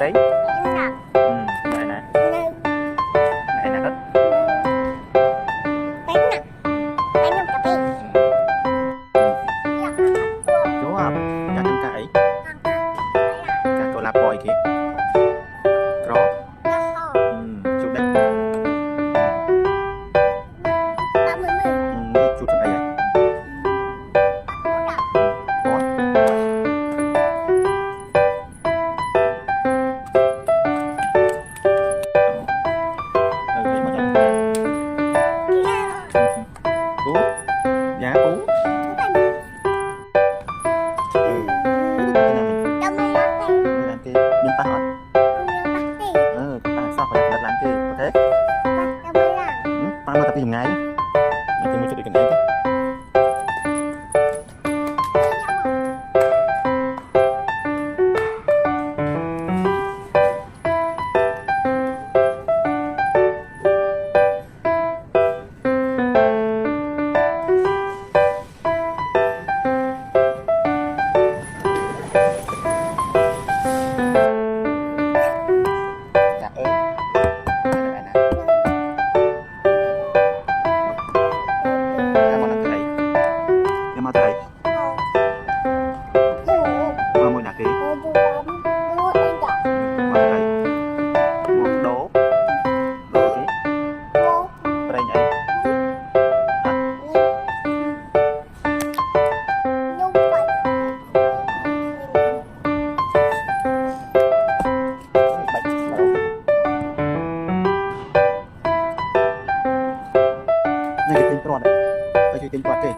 đấy mẹ nè mẹ nè đó chú không dạ canh cải cả cậu lạp bòi kìa có chú đấy chú thằng này giá cú làm cái nhân ta hỏi ta sao phải làm cái có thế ta mà tập đi dùng ngay mình tìm một chút để cần đấy mà thầy mà mùi nạc đi mà thầy một đố đố gì đây nhảy này cái tên tròn đấy cái tên tròn kì